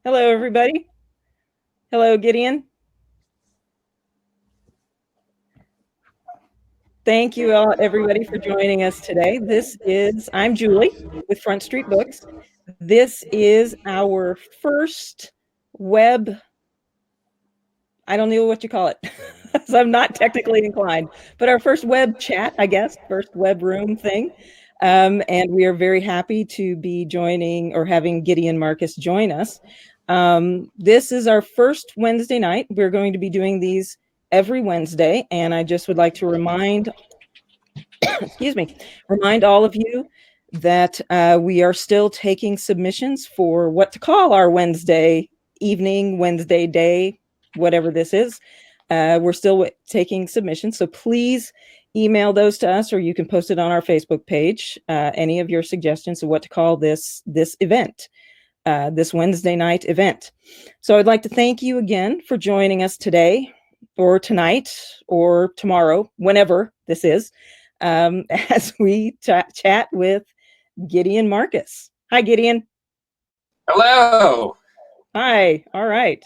Hello, everybody. Hello, Gideon. Thank you all, everybody, for joining us today. I'm Julie with Front Street Books. This is our first web, I don't know what you call it, so I'm not technically inclined, but our first web chat, I guess, first web room thing. And we are very happy to be joining or having Gideon Marcus join us. This is our first Wednesday night. We're going to be doing these every Wednesday, and I just would like to remind all of you that we are still taking submissions for what to call our Wednesday evening, Wednesday day, whatever this is. We're still taking submissions, so please email those to us, or you can post it on our Facebook page. Any of your suggestions of what to call this event, this Wednesday night event. So I'd like to thank you again for joining us today, or tonight, or tomorrow, whenever this is, as we chat with Gideon Marcus. Hi, Gideon. Hello. Hi. All right.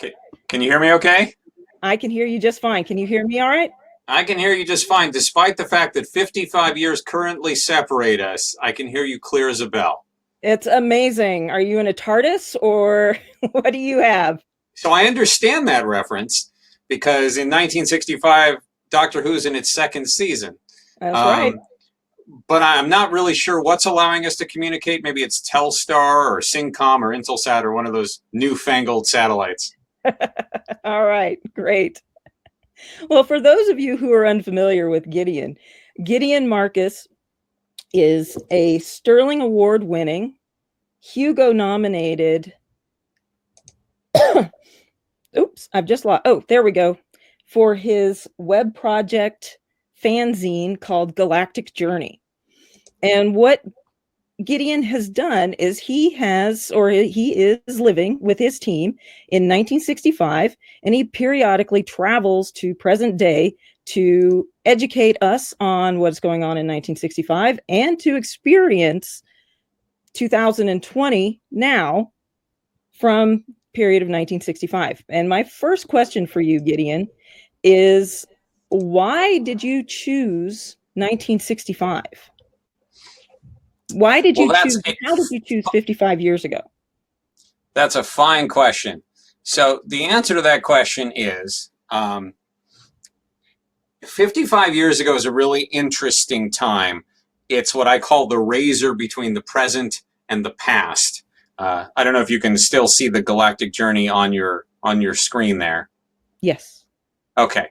Can you hear me okay? I can hear you just fine. Can you hear me all right? I can hear you just fine, despite the fact that 55 years currently separate us. I can hear you clear as a bell. It's amazing. Are you in a TARDIS, or what do you have? So I understand that reference because in 1965, Doctor Who's in its second season. That's right. But I'm not really sure what's allowing us to communicate. Maybe it's Telstar or Syncom or Intelsat or one of those newfangled satellites. All right, great. Well, for those of you who are unfamiliar with Gideon, Gideon Marcus is a Sterling Award winning, Hugo nominated, oops, I've just lost, oh, there we go, for his web project fanzine called Galactic Journey. And what Gideon has done is he is living with his team in 1965, and he periodically travels to present day to educate us on what's going on in 1965 and to experience 2020 now from period of 1965. And my first question for you, Gideon, is why did you choose 1965? How did you choose 55 years ago? That's a fine question. So the answer to that question is 55 years ago is a really interesting time. It's what I call the razor between the present and the past. I don't know if you can still see the Galactic Journey on your screen there. Yes. Okay.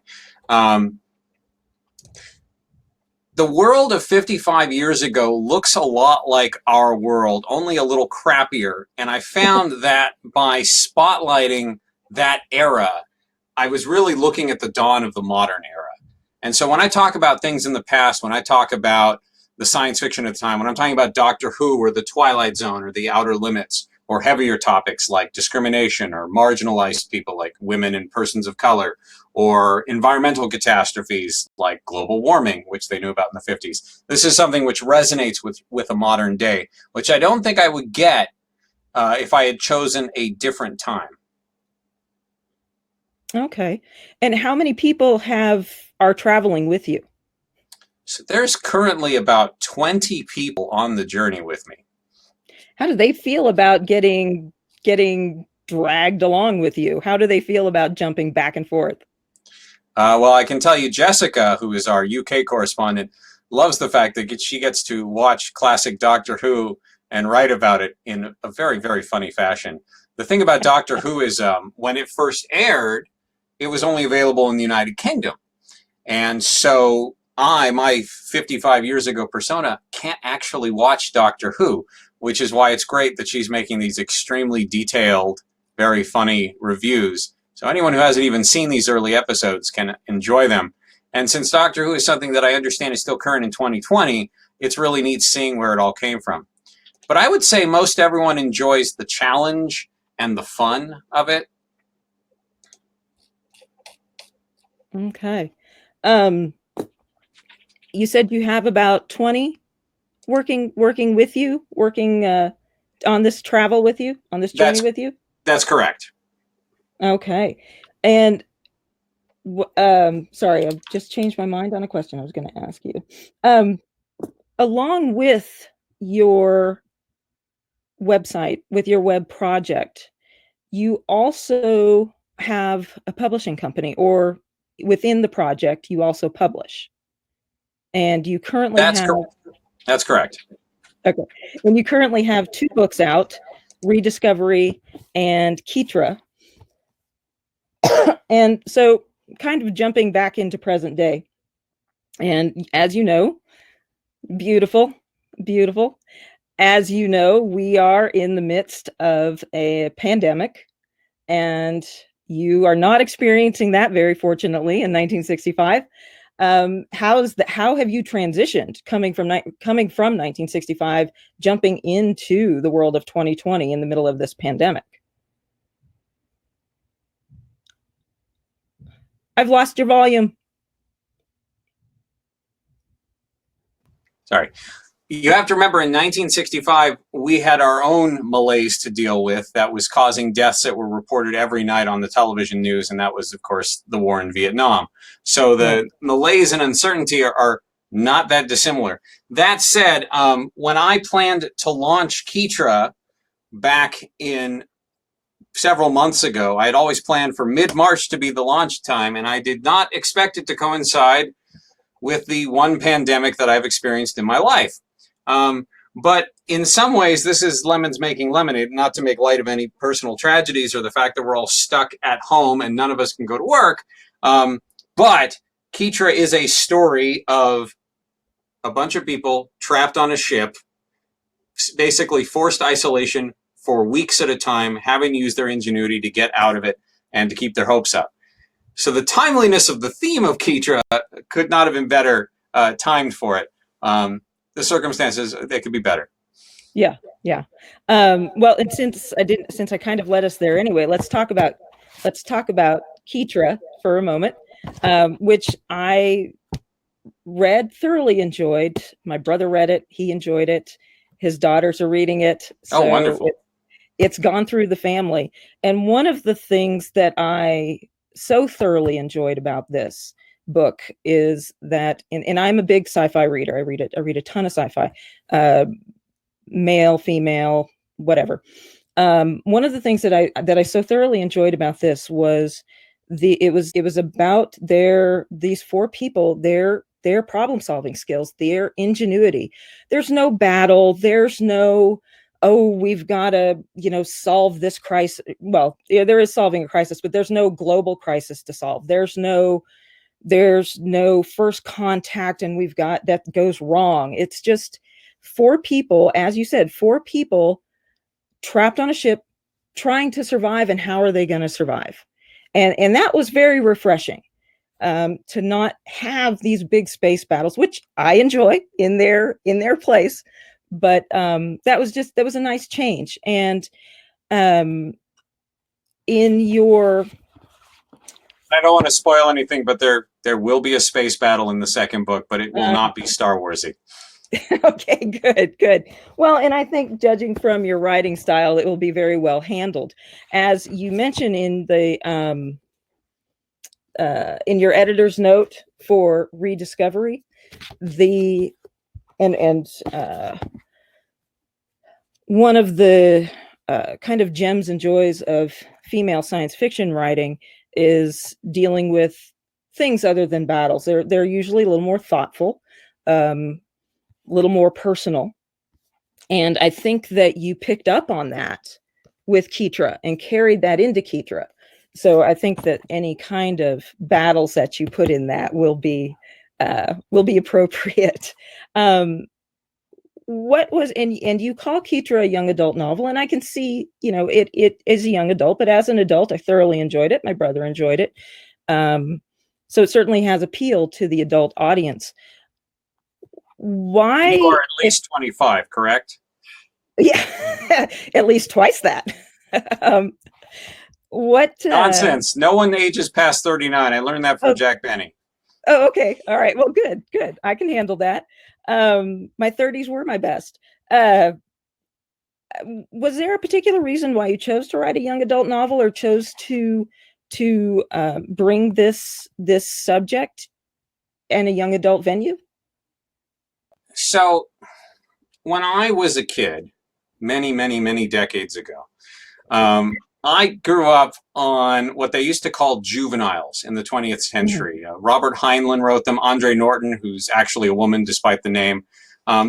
The world of 55 years ago looks a lot like our world, only a little crappier. And I found that by spotlighting that era, I was really looking at the dawn of the modern era. And so when I talk about things in the past, when I talk about the science fiction at the time, when I'm talking about Doctor Who or the Twilight Zone or the Outer Limits, or heavier topics like discrimination or marginalized people like women and persons of color, or environmental catastrophes like global warming, which they knew about in the 50s. This is something which resonates with a modern day, which I don't think I would get if I had chosen a different time. Okay. And how many people are traveling with you? So there's currently about 20 people on the journey with me. How do they feel about getting dragged along with you? How do they feel about jumping back and forth? Well, I can tell you, Jessica, who is our UK correspondent, loves the fact that she gets to watch classic Doctor Who and write about it in a very, very funny fashion. The thing about Doctor Who is when it first aired, it was only available in the United Kingdom. And so my 55 years ago persona, can't actually watch Doctor Who, which is why it's great that she's making these extremely detailed, very funny reviews. So anyone who hasn't even seen these early episodes can enjoy them. And since Doctor Who is something that I understand is still current in 2020, it's really neat seeing where it all came from. But I would say most everyone enjoys the challenge and the fun of it. Okay. You said you have about 20 working with you, on this travel with you, on this journey with you? That's correct. Okay. And sorry, I've just changed my mind on a question I was going to ask you. Along with your website, with your web project, you also have a publishing company, or within the project, you also publish. And you currently That's have correct. That's correct. Okay. And you currently have 2 books out, Rediscovery and Kitra. And so, kind of jumping back into present day. And as you know, beautiful, beautiful. As you know, we are in the midst of a pandemic, and you are not experiencing that, very fortunately, in 1965. How have you transitioned coming from 1965, jumping into the world of 2020 in the middle of this pandemic? I've lost your volume. Sorry. You have to remember, in 1965, we had our own malaise to deal with that was causing deaths that were reported every night on the television news, and that was, of course, the war in Vietnam. So the malaise and uncertainty are not that dissimilar. That said, when I planned to launch Kitra back in several months ago, I had always planned for mid-March to be the launch time, and I did not expect it to coincide with the one pandemic that I've experienced in my life. But in some ways, this is lemons making lemonade, not to make light of any personal tragedies or the fact that we're all stuck at home and none of us can go to work. But Kitra is a story of a bunch of people trapped on a ship, basically forced isolation for weeks at a time, having to use their ingenuity to get out of it and to keep their hopes up. So the timeliness of the theme of Kitra could not have been better timed for it. The circumstances, they could be better. Yeah, yeah. Well, and since I kind of led us there anyway, let's talk about Kitra for a moment, which I read, thoroughly enjoyed. My brother read it; he enjoyed it. His daughters are reading it. So oh, wonderful! It's gone through the family. And one of the things that I so thoroughly enjoyed about this book is that, and I'm a big sci-fi reader. I read a ton of sci-fi, male, female, whatever. One of the things that I so thoroughly enjoyed about this was it was about these 4 people, their problem solving skills, their ingenuity. There's no battle. There's no, oh, we've got to, solve this crisis. Well, yeah, there is solving a crisis, but there's no global crisis to solve. There's no first contact and we've got that goes wrong. It's just 4 people, as you said, 4 people trapped on a ship trying to survive, and how are they going to survive? And that was very refreshing, to not have these big space battles, which I enjoy in their place. But that was a nice change. And in your, I don't want to spoil anything, but there will be a space battle in the second book, but it will not be Star Warsy. Okay, good. Well, and I think, judging from your writing style, it will be very well handled. As you mentioned in the in your editor's note for Rediscovery, one of the kind of gems and joys of female science fiction writing is dealing with things other than battles. They're usually a little more thoughtful, little more personal. And I think that you picked up on that with Kitra and carried that into Kitra. So I think that any kind of battles that you put in that will be appropriate. What was, and you call Kitra a young adult novel, and I can see, it is a young adult, but as an adult, I thoroughly enjoyed it. My brother enjoyed it. So it certainly has appeal to the adult audience. Why? You are at least 25, correct? Yeah, at least twice that. What nonsense? No one ages past 39. I learned that from Jack Benny. Oh, okay. All right. Well, good. I can handle that. My 30s were my best. was there a particular reason why you chose to write a young adult novel, or chose to bring this subject in a young adult venue? So when I was a kid, many, many, many decades ago, I grew up on what they used to call juveniles in the 20th century. Robert Heinlein wrote them. Andre Norton, who's actually a woman despite the name,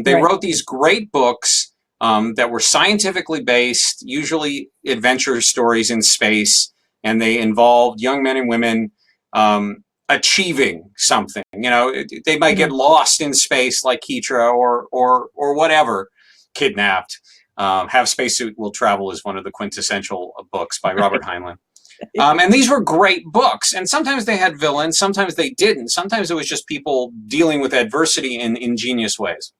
they wrote these great books that were scientifically based, usually adventure stories in space, and they involved young men and women achieving something. You know, they might get lost in space like Kitra, or whatever, kidnapped. Have Spacesuit Will Travel is one of the quintessential books by Robert Heinlein. And these were great books. And sometimes they had villains, sometimes they didn't. Sometimes it was just people dealing with adversity in ingenious ways.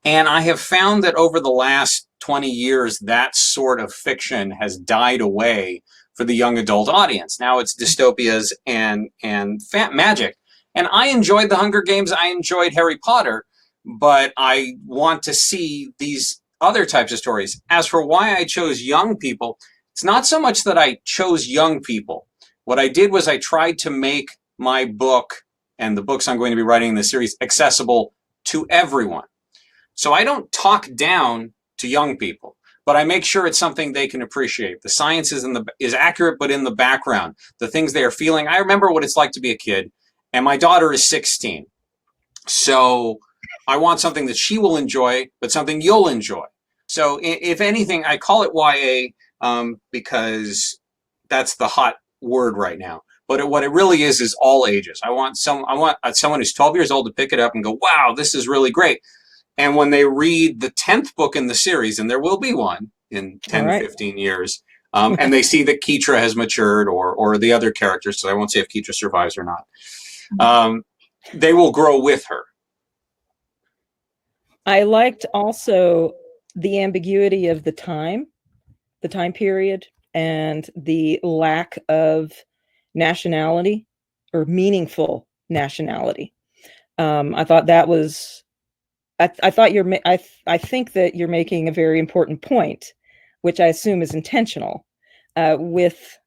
And I have found that over the last 20 years, that sort of fiction has died away for the young adult audience. Now it's dystopias and magic. And I enjoyed The Hunger Games. I enjoyed Harry Potter. But I want to see these other types of stories. As for why I chose young people, it's not so much that I chose young people. What I did was I tried to make my book and the books I'm going to be writing in the series accessible to everyone. So I don't talk down to young people, but I make sure it's something they can appreciate. The science is accurate, but in the background, the things they are feeling. I remember what it's like to be a kid, and my daughter is 16. So I want something that she will enjoy, but something you'll enjoy. So if anything, I call it YA because that's the hot word right now. But what it really is all ages. I want someone who's 12 years old to pick it up and go, wow, this is really great. And when they read the 10th book in the series, and there will be one in 10 to 15 years, and they see that Kitra has matured, or the other characters, so I won't say if Kitra survives or not, they will grow with her. I liked also the ambiguity of the time period, and the lack of nationality or meaningful nationality. I thought that was, I think that you're making a very important point, which I assume is intentional, with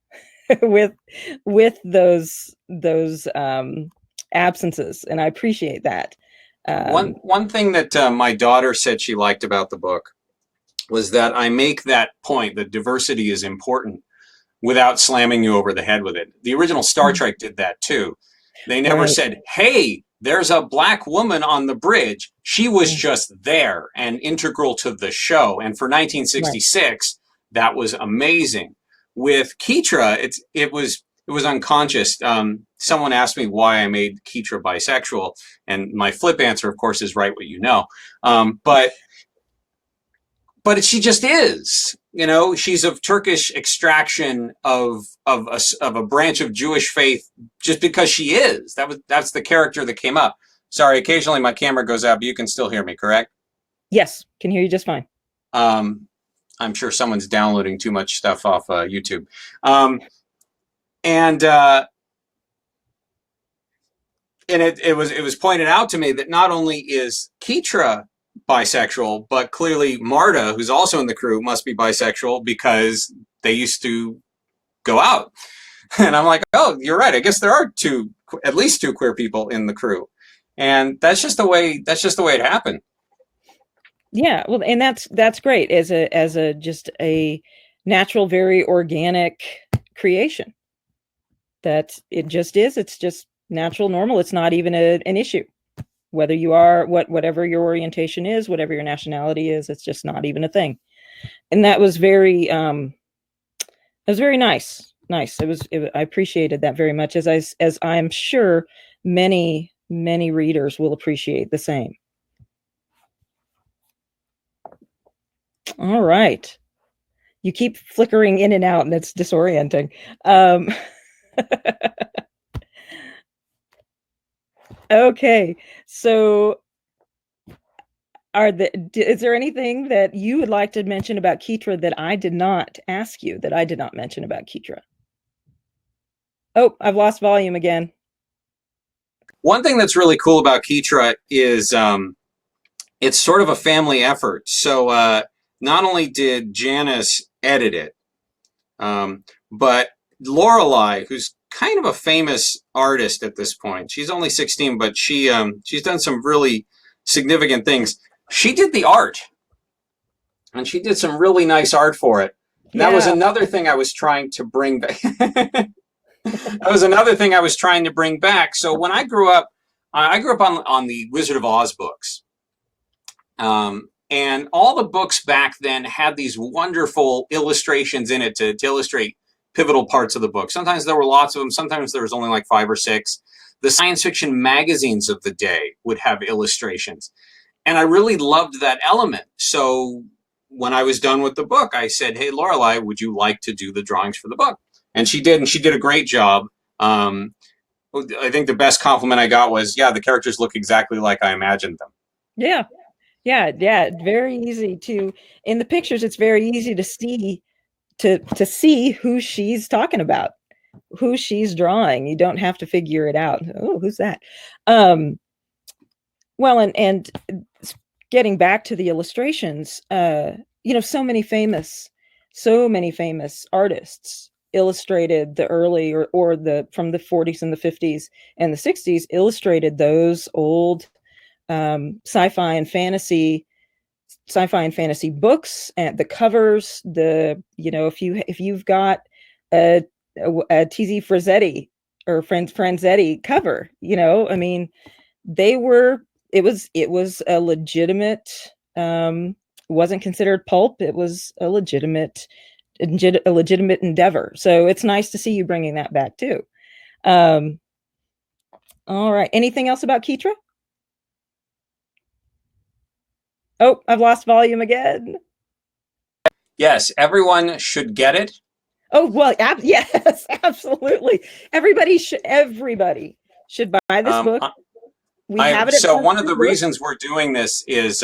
with those absences, and I appreciate that. One thing that my daughter said she liked about the book was that I make that point that diversity is important without slamming you over the head with it. The original Star Trek did that too. They never said, hey, there's a black woman on the bridge. She was just there and integral to the show. And for 1966, that was amazing. With Kitra, it was unconscious. Someone asked me why I made Kitra bisexual, and my flip answer, of course, is write what you know. But she just is. You know, she's of Turkish extraction, of a branch of Jewish faith, just because she is. That's the character that came up. Sorry, occasionally my camera goes out, but you can still hear me, correct? Yes, can hear you just fine. I'm sure someone's downloading too much stuff off YouTube. And it was pointed out to me that not only is Kitra bisexual, but clearly Marta, who's also in the crew, must be bisexual because they used to go out. And I'm like, oh, you're right. I guess there are at least two queer people in the crew, and that's just the way it happened. Yeah, well, and that's great as a just a natural, very organic creation. That it just is. It's just natural, normal. It's not even an issue. Whether you are whatever your orientation is, whatever your nationality is, it's just not even a thing. And that was very nice. I appreciated that very much, as I'm sure many readers will appreciate the same. All right. You keep flickering in and out, and it's disorienting. Okay, so is there anything that you would like to mention about Kitra that I did not ask you, that I did not mention about Kitra? Oh, I've lost volume again. One thing that's really cool about Kitra is it's sort of a family effort. So not only did Janice edit it, but Lorelei, who's kind of a famous artist at this point. She's only 16, but she's done some really significant things. She did the art, and she did some really nice art for it. And that was Yeah. another thing I was trying to bring back. That was another thing I was trying to bring back. So when I grew up on the Wizard of Oz books. And all the books back then had these wonderful illustrations in it to illustrate pivotal parts of the book. Sometimes there were lots of them. Sometimes there was only like 5 or 6. The science fiction magazines of the day would have illustrations. And I really loved that element. So when I was done with the book, I said, hey, Lorelei, would you like to do the drawings for the book? And she did, and she did a great job. I think the best compliment I got was, yeah, the characters look exactly like I imagined them. Yeah. Yeah. Yeah. Very easy to, in the pictures, it's very easy to see who she's talking about, who she's drawing. You don't have to figure it out. Oh, who's that? Well, and getting back to the illustrations, so many famous artists illustrated the early or the from the 40s and the 50s and the 60s, illustrated those old sci-fi and fantasy books, and the covers, if you've got a TZ Franzetti or Franzetti cover, I mean, it was a legitimate, wasn't considered pulp. It was a legitimate endeavor. So it's nice to see you bringing that back too. All right. Anything else about Kitra? Oh, I've lost volume again. Yes, everyone should get it. Oh, well, yes, absolutely. Everybody should buy this book. We have it. So one of the reasons we're doing this is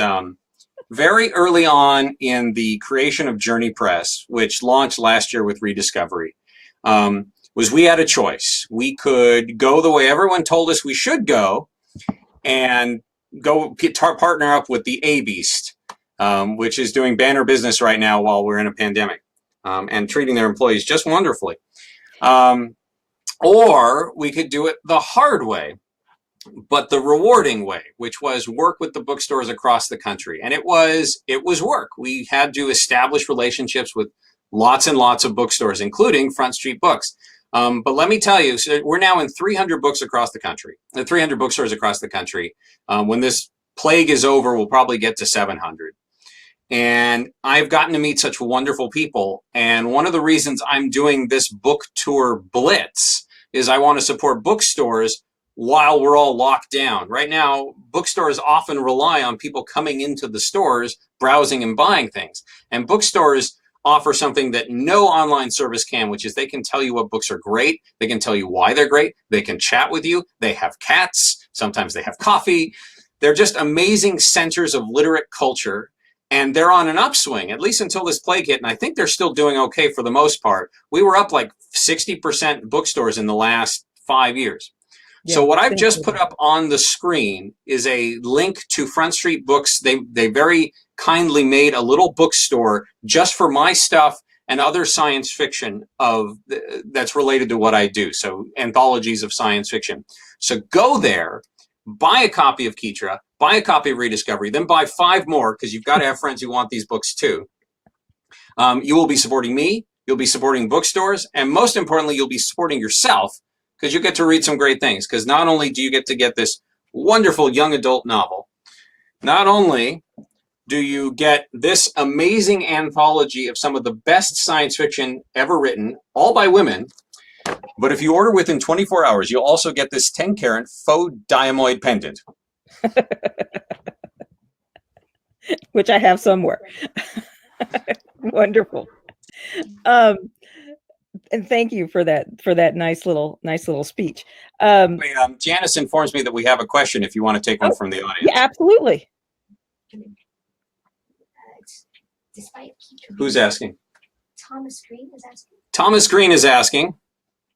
very early on in the creation of Journey Press, which launched last year with Rediscovery, was we had a choice. We could go the way everyone told us we should go and go partner up with the A-Beast, which is doing banner business right now while we're in a pandemic, and treating their employees just wonderfully. Or we could do it the hard way, but the rewarding way, which was work with the bookstores across the country. And it was work. We had to establish relationships with lots and lots of bookstores, including Front Street Books. But let me tell you, so we're now in 300 books across the country, 300 bookstores across the country. When this plague is over, we'll probably get to 700. And I've gotten to meet such wonderful people. And one of the reasons I'm doing this book tour blitz is I want to support bookstores while we're all locked down. Right now, bookstores often rely on people coming into the stores, browsing and buying things. And bookstores offer something that no online service can, which is they can tell you what books are great. They can tell you why they're great. They can chat with you. They have cats. Sometimes they have coffee. They're just amazing centers of literate culture. And they're on an upswing, at least until this plague hit. And I think they're still doing okay for the most part. We were up like 60% bookstores in the last 5 years. Yeah, so what I've just put up on the screen is a link to Front Street Books. They very kindly made a little bookstore just for my stuff and other science fiction that's related to what I do. So anthologies of science fiction. So go there, buy a copy of Kitra, buy a copy of Rediscovery, then buy 5 more, because you've got to have friends who want these books too. You will be supporting me, you'll be supporting bookstores, and most importantly, you'll be supporting yourself, because you get to read some great things. Because not only do you get to get this wonderful young adult novel, not only do you get this amazing anthology of some of the best science fiction ever written, all by women, but if you order within 24 hours, you'll also get this 10-carat faux diamoid pendant. Which I have somewhere. Wonderful. And thank you for that nice little speech. Janice informs me that we have a question if you want to take one from the audience. Yeah, absolutely. Who's asking? Thomas Green is asking. Thomas Green is asking.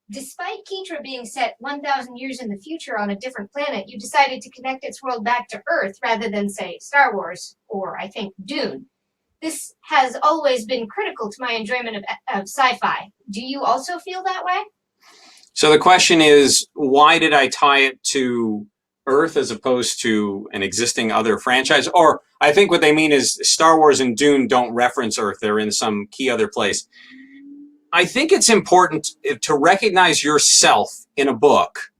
Despite Kitra being set 1,000 years in the future on a different planet, you decided to connect its world back to Earth rather than, say, Star Wars or, I think, Dune. this has always been critical to my enjoyment of sci-fi. Do you also feel that way? So the question is, why did I tie it to Earth as opposed to an existing other franchise? Or I think what they mean is Star Wars and Dune don't reference Earth. They're in some key other place. I think it's important to recognize yourself in a book.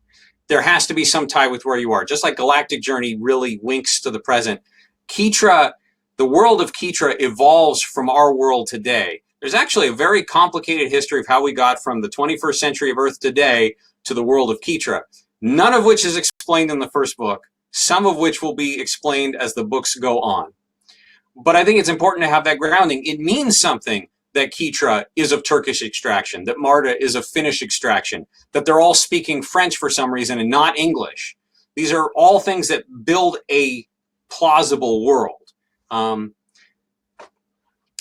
There has to be some tie with where you are. Just like Galactic Journey really winks to the present. Kitra, the world of Kitra evolves from our world today. There's actually a very complicated history of how we got from the 21st century of Earth today to the world of Kitra, none of which is explained in the first book, some of which will be explained as the books go on. But I think it's important to have that grounding. It means something that Kitra is of Turkish extraction, that Marta is of Finnish extraction, that they're all speaking French for some reason and not English. These are all things that build a plausible world.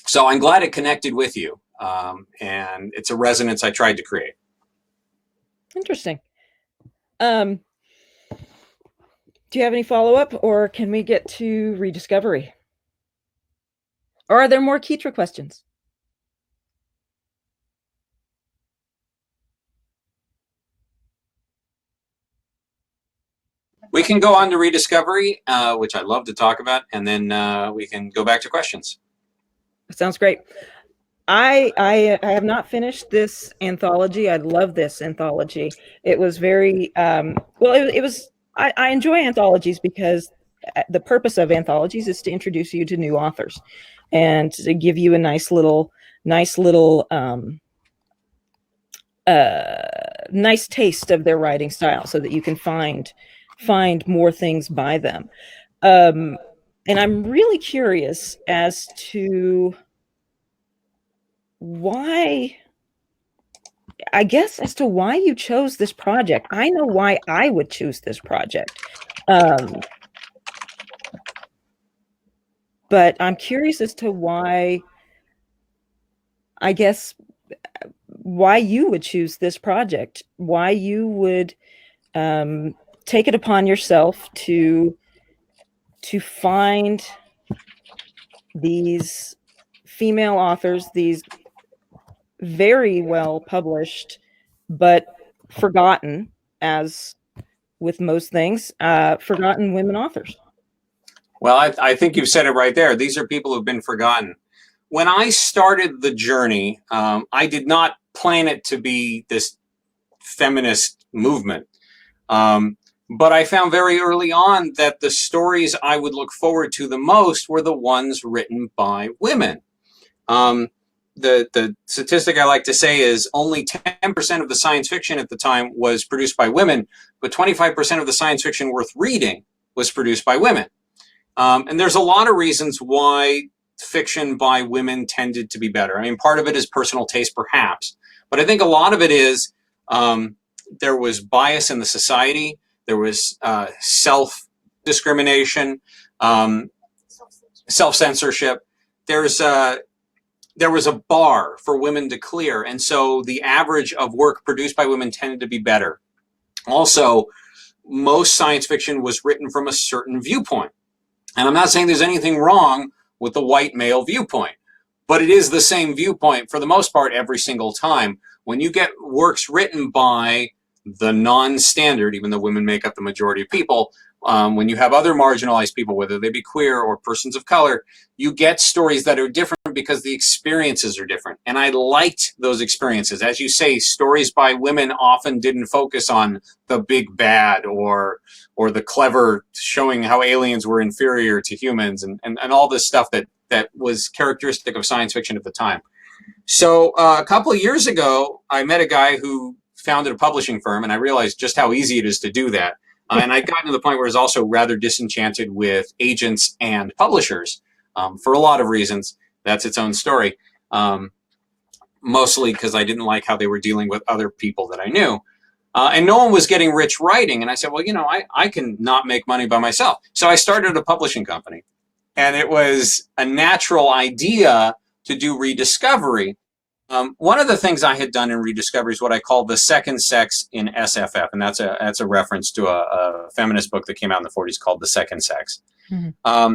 So I'm glad it connected with you, and it's a resonance I tried to create. Interesting. Do you have any follow-up, or can we get to Rediscovery? Or are there more Kitra questions? We can go on to Rediscovery, which I love to talk about, and then we can go back to questions. Sounds great. I have not finished this anthology. I love this anthology. It was very it was. I enjoy anthologies because the purpose of anthologies is to introduce you to new authors and to give you a nice little nice taste of their writing style, so that you can find more things by them. And I'm really curious as to why you chose this project. I know why I would choose this project. But I'm curious as to why you would choose this project, why you would take it upon yourself to find these female authors, these very well published but forgotten, as with most things, forgotten women authors. Well, I think you've said it right there. These are people who've been forgotten. When I started the journey, I did not plan it to be this feminist movement. But I found very early on that the stories I would look forward to the most were the ones written by women. The statistic I like to say is only 10% of the science fiction at the time was produced by women, but 25% of the science fiction worth reading was produced by women. And there's a lot of reasons why fiction by women tended to be better. I mean, part of it is personal taste, perhaps, but I think a lot of it is there was bias in the society. There was self-discrimination, self-censorship. There was a bar for women to clear, and so the average of work produced by women tended to be better. Also, most science fiction was written from a certain viewpoint. And I'm not saying there's anything wrong with the white male viewpoint, but it is the same viewpoint for the most part every single time. When you get works written by the non-standard, even though women make up the majority of people, when you have other marginalized people, whether they be queer or persons of color, you get stories that are different because the experiences are different. And I liked those experiences. As you say, stories by women often didn't focus on the big bad or the clever, showing how aliens were inferior to humans and all this stuff that was characteristic of science fiction at the time. So a couple of years ago, I met a guy who founded a publishing firm, and I realized just how easy it is to do that. And I'd gotten to the point where I was also rather disenchanted with agents and publishers for a lot of reasons. That's its own story. Mostly because I didn't like how they were dealing with other people that I knew. And no one was getting rich writing. And I said, well, I can not make money by myself. So I started a publishing company. And it was a natural idea to do Rediscovery. One of the things I had done in Rediscovery is what I call the second sex in SFF, and that's a reference to a feminist book that came out in the 40s called The Second Sex. Mm-hmm.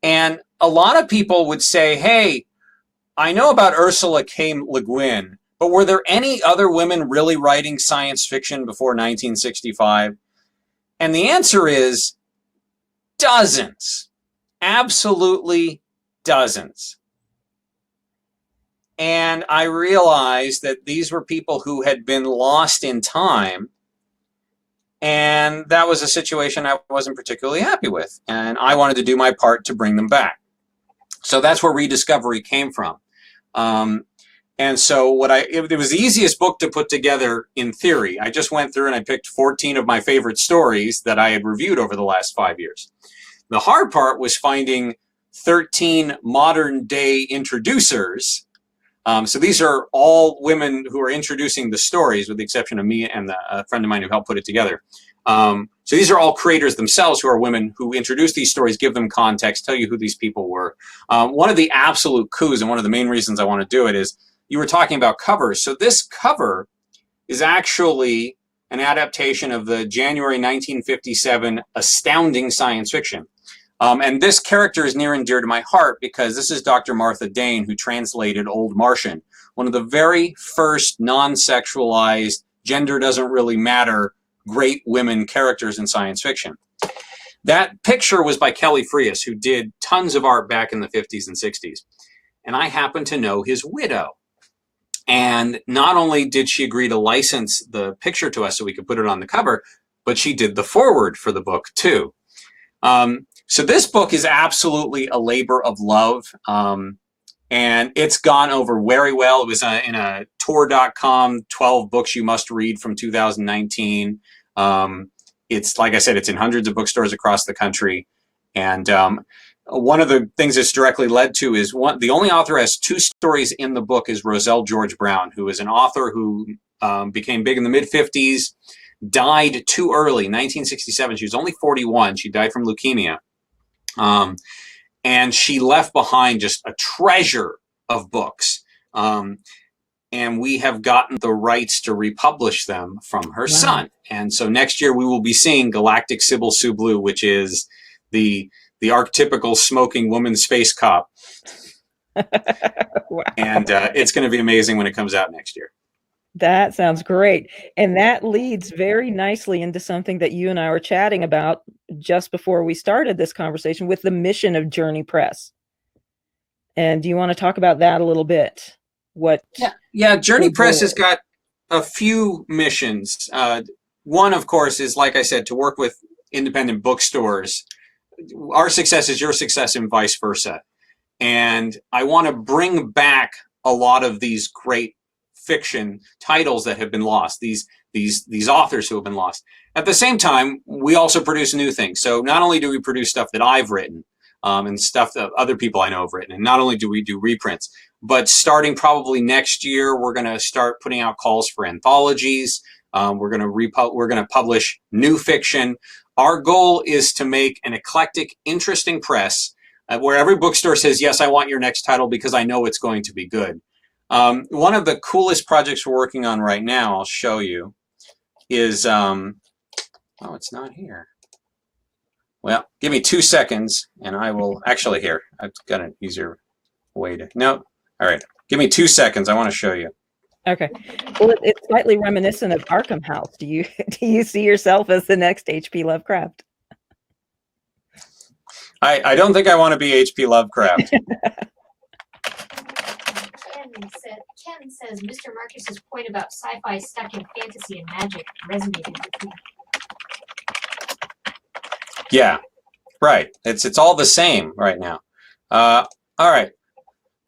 And a lot of people would say, hey, I know about Ursula K. Le Guin, but were there any other women really writing science fiction before 1965? And the answer is dozens. Absolutely dozens. And I realized that these were people who had been lost in time, and that was a situation I wasn't particularly happy with, and I wanted to do my part to bring them back. So that's where Rediscovery came from. And so it was the easiest book to put together in theory. I just went through and I picked 14 of my favorite stories that I had reviewed over the last 5 years. The hard part was finding 13 modern day introducers. So these are all women who are introducing the stories, with the exception of me and a friend of mine who helped put it together. So these are all creators themselves who are women who introduce these stories, give them context, tell you who these people were. One of the absolute coups, and one of the main reasons I want to do it, is you were talking about covers. So this cover is actually an adaptation of the January 1957 astounding science fiction. And this character is near and dear to my heart because this is Dr. Martha Dane, who translated Old Martian, one of the very first non-sexualized, gender doesn't really matter, great women characters in science fiction. That picture was by Kelly Frias, who did tons of art back in the 50s and 60s. And I happen to know his widow. And not only did she agree to license the picture to us so we could put it on the cover, but she did the foreword for the book too. So this book is absolutely a labor of love. And it's gone over very well. It was in a tour.com 12 books you must read from 2019. It's, like I said, it's in hundreds of bookstores across the country. And one of the things it's directly led to is the only author who has 2 stories in the book is Roselle George Brown, who is an author who became big in the mid-50s, died too early, 1967. She was only 41. She died from leukemia. And she left behind just a treasure of books. And we have gotten the rights to republish them from her son. And so next year we will be seeing Galactic Sybil Sue Blue, which is the archetypical smoking woman space cop. Wow. And it's going to be amazing when it comes out next year. That sounds great. And that leads very nicely into something that you and I were chatting about just before we started this conversation, with the mission of Journey Press. And do you want to talk about that a little bit? Yeah, Journey Press has got a few missions. One, of course, is, like I said, to work with independent bookstores. Our success is your success and vice versa. And I want to bring back a lot of these great fiction titles that have been lost, these authors who have been lost. At the same time, we also produce new things. So not only do we produce stuff that I've written and stuff that other people I know have written, and not only do we do reprints, but starting probably next year, we're going to start putting out calls for anthologies. We're going to publish new fiction. Our goal is to make an eclectic, interesting press where every bookstore says, yes, I want your next title because I know it's going to be good. One of the coolest projects we're working on right now, I'll show you, is, oh, it's not here. Well, give me 2 seconds and I will, actually here, I've got an easier way to, no, all right, give me 2 seconds, I want to show you. Okay. Well, it's slightly reminiscent of Arkham House. Do you see yourself as the next H.P. Lovecraft? I don't think I want to be H.P. Lovecraft. Ken says Mr. Marcus's point about sci-fi stuck in fantasy and magic resonated with me. Yeah, right. It's all the same right now. All right.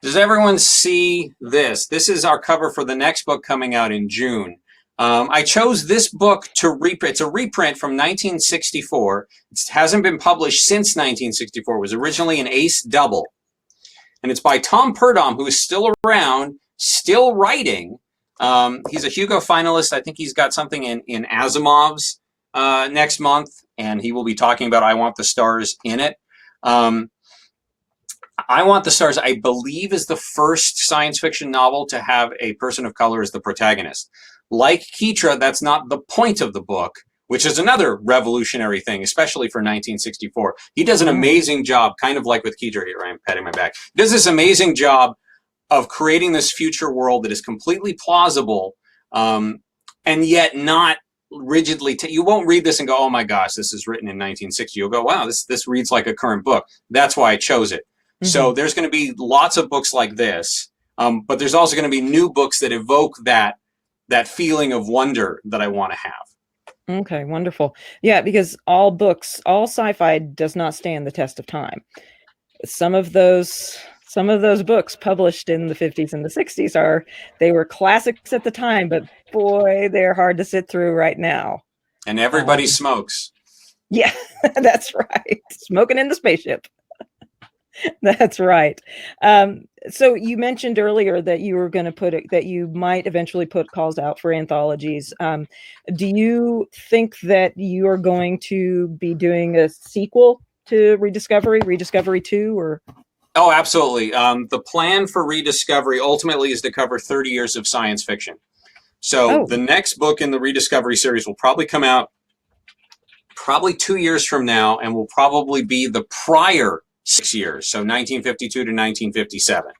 Does everyone see this? This is our cover for the next book coming out in June. I chose this book to reprint. It's a reprint from 1964. It hasn't been published since 1964. It was originally an ace double. And it's by Tom Purdom, who is still around, still writing. He's a Hugo finalist. I think he's got something in Asimov's next month, and he will be talking about I Want the Stars in it. I Want the Stars, I believe, is the first science fiction novel to have a person of color as the protagonist. Like Kitra, that's not the point of the book, which is another revolutionary thing, especially for 1964. He does an amazing job, kind of like with Kitra here. I'm patting my back. He does this amazing job of creating this future world that is completely plausible, and yet not rigidly. You won't read this and go, "Oh my gosh, this is written in 1960." You'll go, "Wow, this reads like a current book." That's why I chose it. So there's going to be lots of books like this, but there's also going to be new books that evoke that feeling of wonder that I want to have. Okay, wonderful. Yeah, because all sci-fi does not stand the test of time. Some of those books published in the 50s and the 60s they were classics at the time, but boy, they're hard to sit through right now. And everybody smokes. Yeah, that's right. Smoking in the spaceship. That's right. So you mentioned earlier that you were going to that you might eventually put calls out for anthologies. Do you think that you are going to be doing a sequel to Rediscovery 2, or? Oh, absolutely. The plan for Rediscovery ultimately is to cover 30 years of science fiction. So the next book in the Rediscovery series will probably come out 2 years from now, and will probably be the prior 6 years, so 1952 to 1957.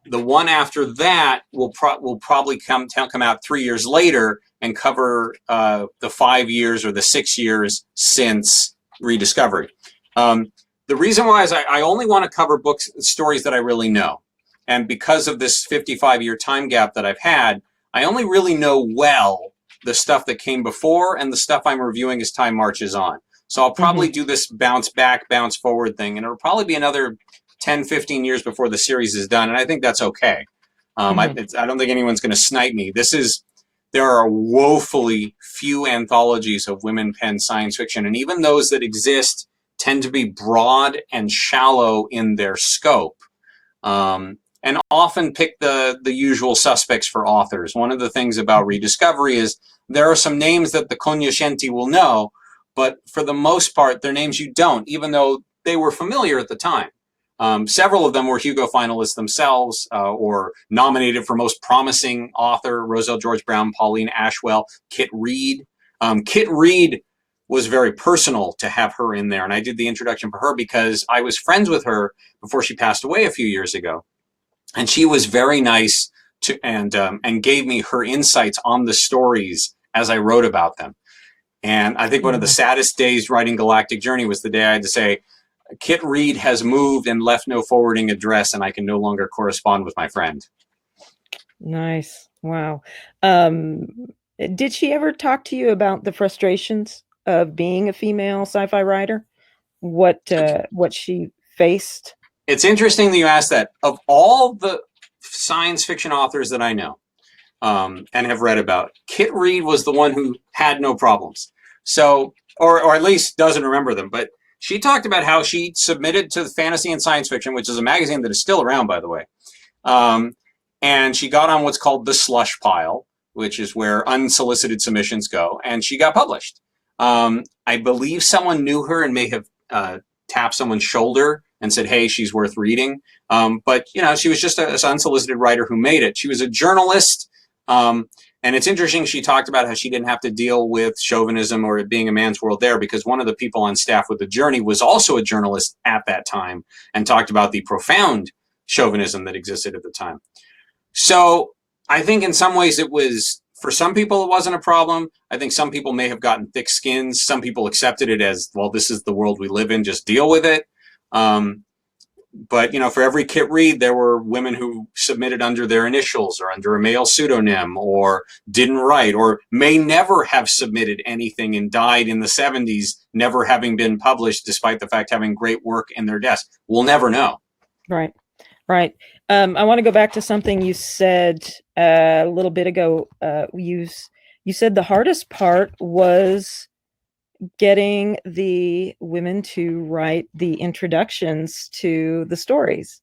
The one after that will probably come out 3 years later and cover the 5 years or the 6 years since Rediscovery. The reason why is I only want to cover stories that I really know. And because of this 55-year time gap that I've had, I only really know well the stuff that came before and the stuff I'm reviewing as time marches on. So I'll probably do this bounce back, bounce forward thing, and it'll probably be another 10, 15 years before the series is done, and I think that's okay. I don't think anyone's going to snipe me. There are woefully few anthologies of women-penned science fiction, and even those that exist tend to be broad and shallow in their scope, and often pick the usual suspects for authors. One of the things about Rediscovery is there are some names that the cognoscenti will know, but for the most part, they're names you don't, even though they were familiar at the time. Several of them were Hugo finalists themselves, or nominated for most promising author: Roselle George Brown, Pauline Ashwell, Kit Reed. Kit Reed was very personal to have her in there, and I did the introduction for her because I was friends with her before she passed away a few years ago, and she was very nice and gave me her insights on the stories as I wrote about them. And I think one of the saddest days writing Galactic Journey was the day I had to say, Kit Reed has moved and left no forwarding address, and I can no longer correspond with my friend. Nice. Wow. Did she ever talk to you about the frustrations of being a female sci-fi writer? What she faced? It's interesting that you asked that. Of all the science fiction authors that I know and have read about, Kit Reed was the one who had no problems. So, or at least doesn't remember them. But she talked about how she submitted to Fantasy and Science Fiction, which is a magazine that is still around, by the way. And she got on what's called the slush pile, which is where unsolicited submissions go, and she got published. I believe someone knew her and may have tapped someone's shoulder and said, "Hey, she's worth reading." But she was just an unsolicited writer who made it. She was a journalist, and it's interesting. She talked about how she didn't have to deal with chauvinism or it being a man's world there, because one of the people on staff with the Journey was also a journalist at that time and talked about the profound chauvinism that existed at the time. So I think in some ways it was, for some people it wasn't a problem. I think some people may have gotten thick skins. Some people accepted it as, well, this is the world we live in, just deal with it. But for every Kit Reed, there were women who submitted under their initials or under a male pseudonym, or didn't write, or may never have submitted anything and died in the 70s, never having been published, despite the fact having great work in their desk. We'll never know. Right. I want to go back to something you said a little bit ago. You said the hardest part was getting the women to write the introductions to the stories.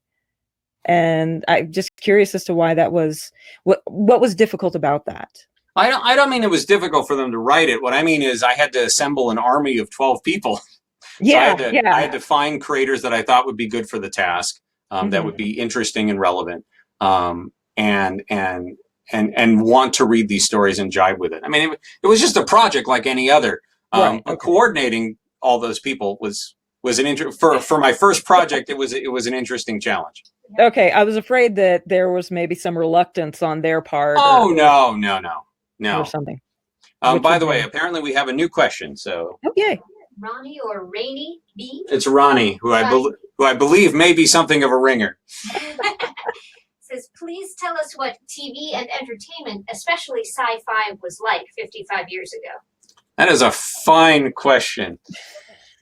And I'm just curious as to why that was. What was difficult about that? I don't mean it was difficult for them to write it. What I mean is I had to assemble an army of 12 people. Yeah, so I had to find creators that I thought would be good for the task, that would be interesting and relevant, and and want to read these stories and jive with it. I mean, it was just a project like any other. Right. But coordinating all those people was an for my first project. It was an interesting challenge. Okay, I was afraid that there was maybe some reluctance on their part. Oh, no. Or something. By the way, apparently we have a new question. So okay, Ronnie or Rainy B? It's Ronnie, who I believe may be something of a ringer. Says, please tell us what TV and entertainment, especially sci-fi, was like 55 years ago. That is a fine question.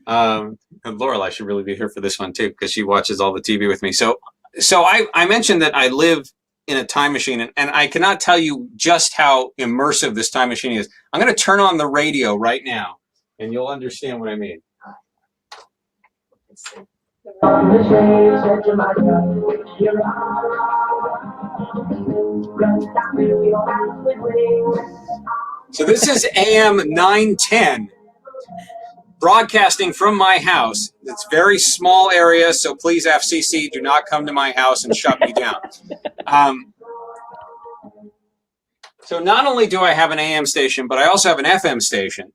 And Lorelai should really be here for this one too, because she watches all the TV with me. So I mentioned that I live in a time machine, and I cannot tell you just how immersive this time machine is. I'm going to turn on the radio right now, and you'll understand what I mean. Let's see. So this is AM 910, broadcasting from my house. It's a very small area, so please, FCC, do not come to my house and shut me down. So not only do I have an AM station, but I also have an FM station,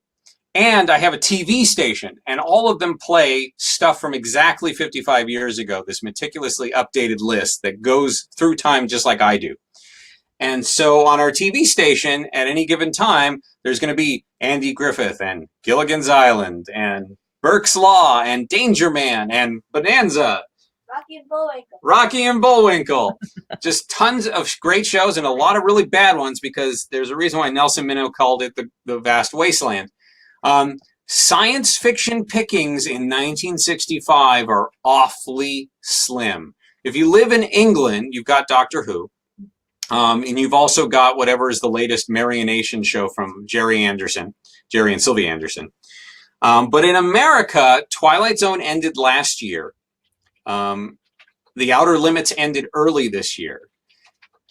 and I have a TV station, and all of them play stuff from exactly 55 years ago, this meticulously updated list that goes through time just like I do. And so on our TV station, at any given time, there's going to be Andy Griffith and Gilligan's Island and Burke's Law and Danger Man and Bonanza. Rocky and Bullwinkle. Just tons of great shows and a lot of really bad ones, because there's a reason why Nelson Minow called it the vast wasteland. Science fiction pickings in 1965 are awfully slim. If you live in England, you've got Doctor Who. And you've also got whatever is the latest Marionation show from Jerry and Sylvia Anderson. But in America, Twilight Zone ended last year. The Outer Limits ended early this year.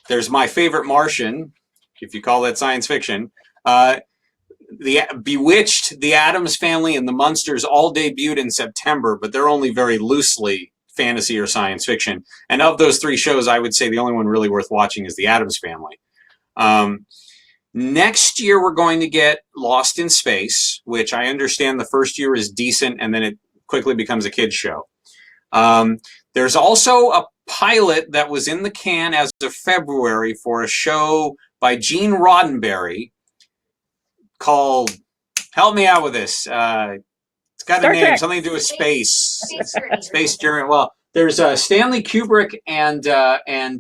There's My Favorite Martian, if you call that science fiction. The Bewitched, The Addams Family, and The Munsters all debuted in September, but they're only very loosely fantasy or science fiction. And of those three shows, I would say the only one really worth watching is The Addams Family. Next year, we're going to get Lost in Space, which I understand the first year is decent, and then it quickly becomes a kid's show. There's also a pilot that was in the can as of February for a show by Gene Roddenberry called, help me out with this, it's got a name, something to do with space. Space Journey. Well, there's a Stanley Kubrick and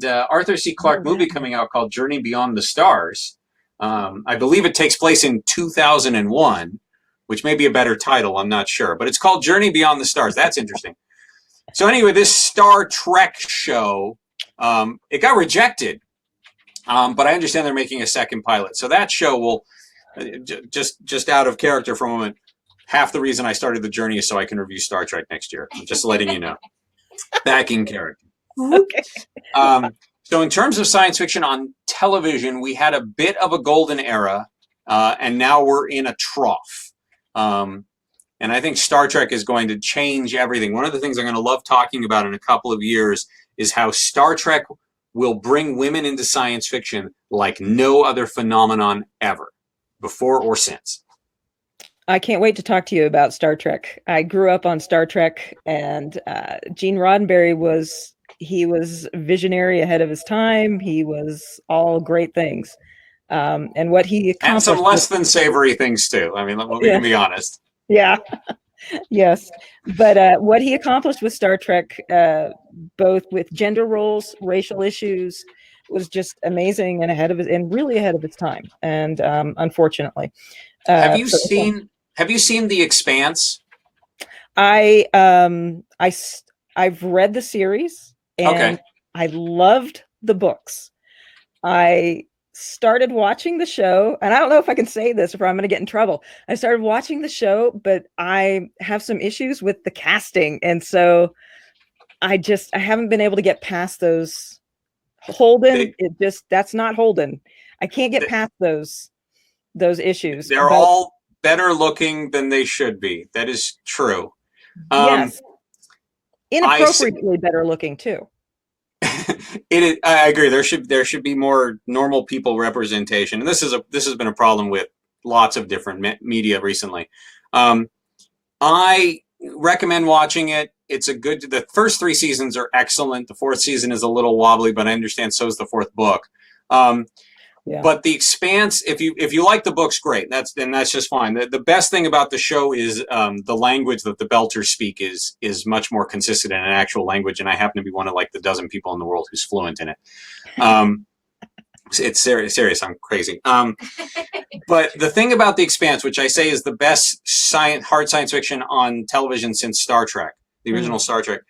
Arthur C. Clarke movie coming out called Journey Beyond the Stars. I believe it takes place in 2001, which may be a better title, I'm not sure. But it's called Journey Beyond the Stars. That's interesting. So anyway, this Star Trek show, it got rejected. But I understand they're making a second pilot. So that show will, just out of character for a moment, half the reason I started the journey is so I can review Star Trek next year. I'm just letting you know. Back in character. Okay. So in terms of science fiction on television, we had a bit of a golden era, and now we're in a trough. And I think Star Trek is going to change everything. One of the things I'm going to love talking about in a couple of years is how Star Trek will bring women into science fiction like no other phenomenon ever, before or since. I can't wait to talk to you about Star Trek. I grew up on Star Trek, and Gene Roddenberry was visionary ahead of his time. He was all great things. And what he accomplished. And some less than savory things too. I mean, we can be honest. Yeah. Yes. But what he accomplished with Star Trek, both with gender roles, racial issues, was just amazing and really ahead of its time. And unfortunately. Have you seen The Expanse? I've read the series, and I loved the books. I started watching the show, and I don't know if I can say this or I'm going to get in trouble. I started watching the show, but I have some issues with the casting, and so I haven't been able to get past those. Holden, that's not Holden. I can't get past those issues. They're all better looking than they should be. That is true. Yes. Inappropriately better looking too. I agree. There should be more normal people representation, and this has been a problem with lots of different media recently. I recommend watching it. The first 3 seasons are excellent. The 4th season is a little wobbly, but I understand so is the 4th book. Yeah. But The Expanse, if you like the books, great. That's just fine. The best thing about the show is the language that the Belters speak is much more consistent in an actual language, and I happen to be one of like the dozen people in the world who's fluent in it. It's serious. I'm crazy. But the thing about The Expanse, which I say is the best hard science fiction on television since Star Trek, the original Star Trek,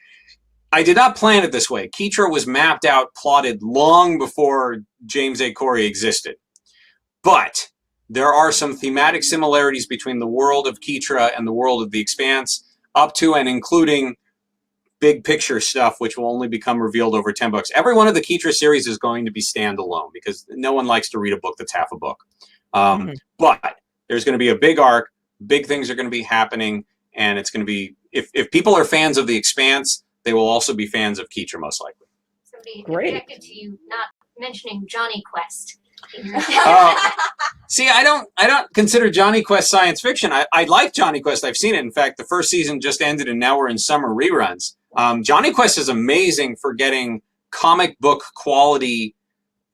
I did not plan it this way. Kitra was mapped out, plotted long before James A. Corey existed. But there are some thematic similarities between the world of Kitra and the world of The Expanse, up to and including big picture stuff, which will only become revealed over 10 books. Every one of the Kitra series is going to be standalone because no one likes to read a book that's half a book. But there's going to be a big arc, big things are going to be happening, and it's going to be, if people are fans of The Expanse, they will also be fans of Kitra, most likely. Somebody Great. objected to you not mentioning Johnny Quest. See, I don't consider Johnny Quest science fiction. I like Johnny Quest. I've seen it. In fact, the first season just ended, and now we're in summer reruns. Johnny Quest is amazing for getting comic book quality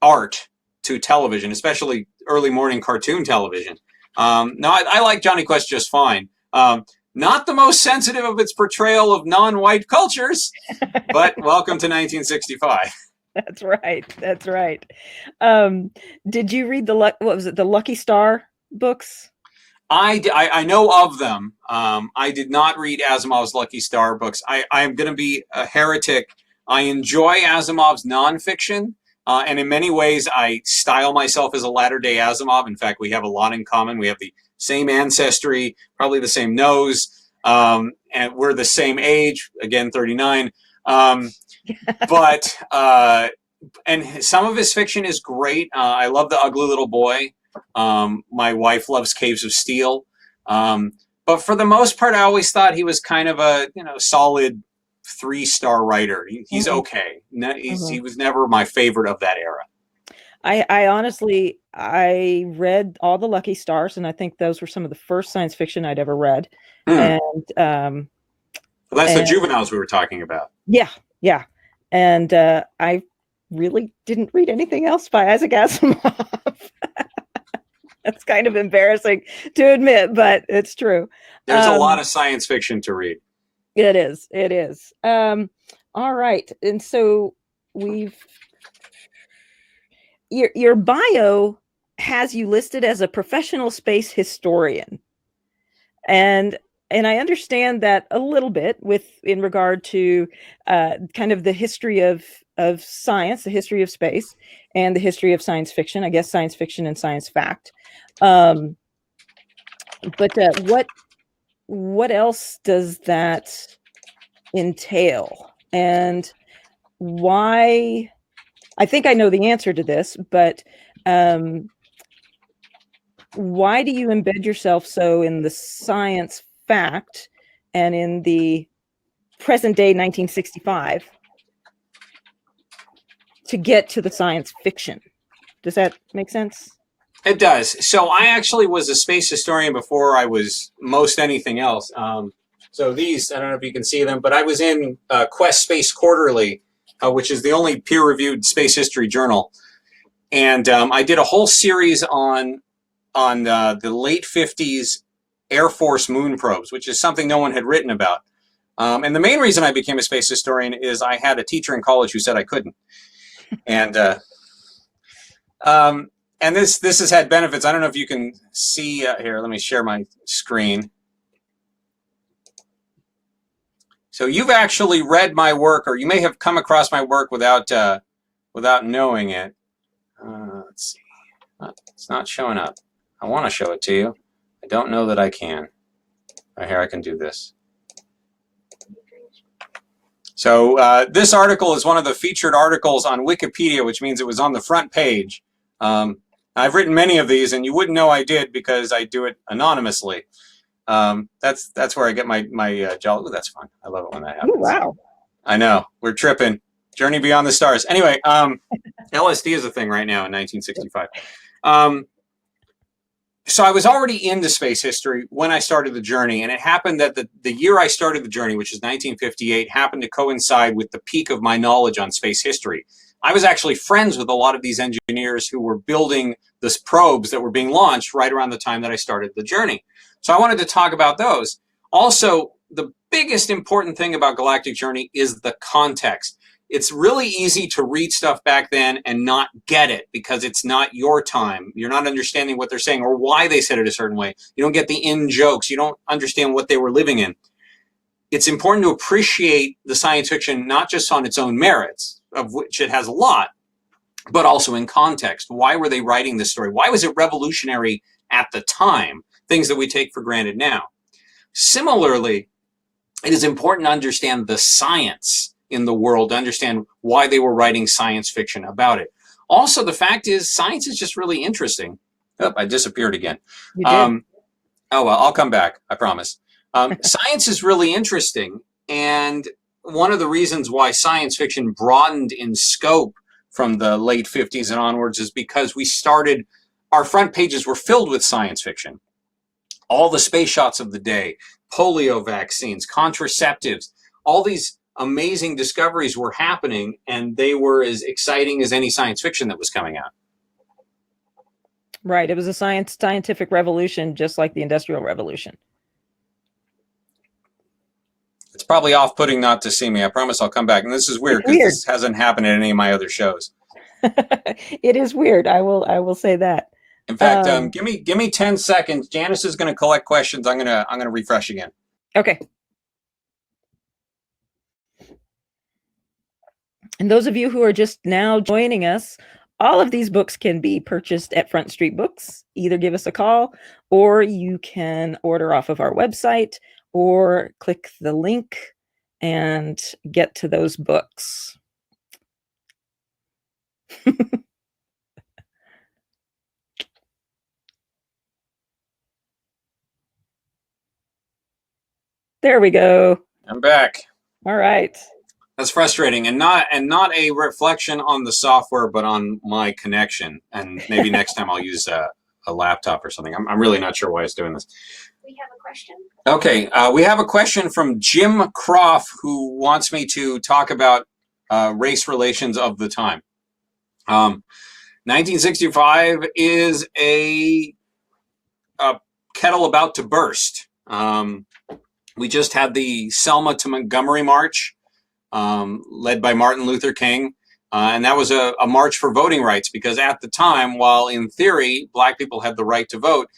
art to television, especially early morning cartoon television. I like Johnny Quest just fine. Not the most sensitive of its portrayal of non-white cultures, but welcome to 1965. That's right. That's right. Did you read the Lucky Star books? I know of them. I did not read Asimov's Lucky Star books. I'm going to be a heretic. I enjoy Asimov's nonfiction, and in many ways, I style myself as a latter-day Asimov. In fact, we have a lot in common. We have the same ancestry, probably the same nose, and we're the same age, again, 39. But and some of his fiction is great. I love The Ugly Little Boy. My wife loves Caves of Steel. But for the most part, I always thought he was kind of a solid 3-star writer. He's okay. He was never my favorite of that era. I honestly, I read all the Lucky Stars, and I think those were some of the first science fiction I'd ever read. And that's the juveniles we were talking about. Yeah. And I really didn't read anything else by Isaac Asimov. That's kind of embarrassing to admit, but it's true. There's a lot of science fiction to read. It is. All right. And so your bio has you listed as a professional space historian. And I understand that a little bit in regard to kind of the history of science, the history of space, and the history of science fiction. I guess science fiction and science fact. But what else does that entail? And why? I think I know the answer to this, but why do you embed yourself so in the science fact and in the present day 1965 to get to the science fiction? Does that make sense? It does. So I actually was a space historian before I was most anything else. So these, I don't know if you can see them, but I was in Quest Space Quarterly, which is the only peer-reviewed space history journal. And I did a whole series on the late 50s Air Force moon probes, which is something no one had written about. And the main reason I became a space historian is I had a teacher in college who said I couldn't. And this has had benefits. I don't know if you can see here. Let me share my screen. So you've actually read my work, or you may have come across my work without knowing it. Let's see. It's not showing up. I want to show it to you. I don't know that I can. Right here, I can do this. So this article is one of the featured articles on Wikipedia, which means it was on the front page. I've written many of these, and you wouldn't know I did because I do it anonymously. That's where I get my job. Ooh, that's fun. I love it when that happens. Oh, wow. I know. We're tripping. Journey Beyond the Stars. Anyway, LSD is a thing right now in 1965. So I was already into space history when I started the journey, and it happened that the year I started the journey, which is 1958, happened to coincide with the peak of my knowledge on space history. I was actually friends with a lot of these engineers who were building these probes that were being launched right around the time that I started the journey. So I wanted to talk about those. Also, the biggest important thing about Galactic Journey is the context. It's really easy to read stuff back then and not get it because it's not your time. You're not understanding what they're saying or why they said it a certain way. You don't get the in jokes. You don't understand what they were living in. It's important to appreciate the science fiction not just on its own merits, of which it has a lot, but also in context. Why were they writing this story? Why was it revolutionary at the time? Things that we take for granted now. Similarly, it is important to understand the science in the world, to understand why they were writing science fiction about it. Also, the fact is, science is just really interesting. Oh, I disappeared again. You did. Oh, well, I'll come back, I promise. Science is really interesting, and one of the reasons why science fiction broadened in scope from the late 50s and onwards is because we started, our front pages were filled with science fiction. All the space shots of the day, polio vaccines, contraceptives, all these amazing discoveries were happening, and they were as exciting as any science fiction that was coming out. Right. It was a scientific revolution, just like the Industrial Revolution. It's probably off-putting not to see me. I promise I'll come back. And this is weird because this hasn't happened at any of my other shows. It is weird. I will say that. In fact, give me 10 seconds. Janice is going to collect questions. I'm gonna refresh again. Okay. And those of you who are just now joining us, all of these books can be purchased at Front Street Books. Either give us a call, or you can order off of our website, or click the link and get to those books. There we go. I'm back. All right. That's frustrating, and not a reflection on the software, but on my connection. And maybe next time I'll use a laptop or something. I'm really not sure why it's doing this. We have a question. Okay, we have a question from Jim Croft, who wants me to talk about race relations of the time. 1965 is a kettle about to burst. We just had the Selma to Montgomery March, led by Martin Luther King. And that was a march for voting rights, because at the time, while in theory, black people had the right to vote,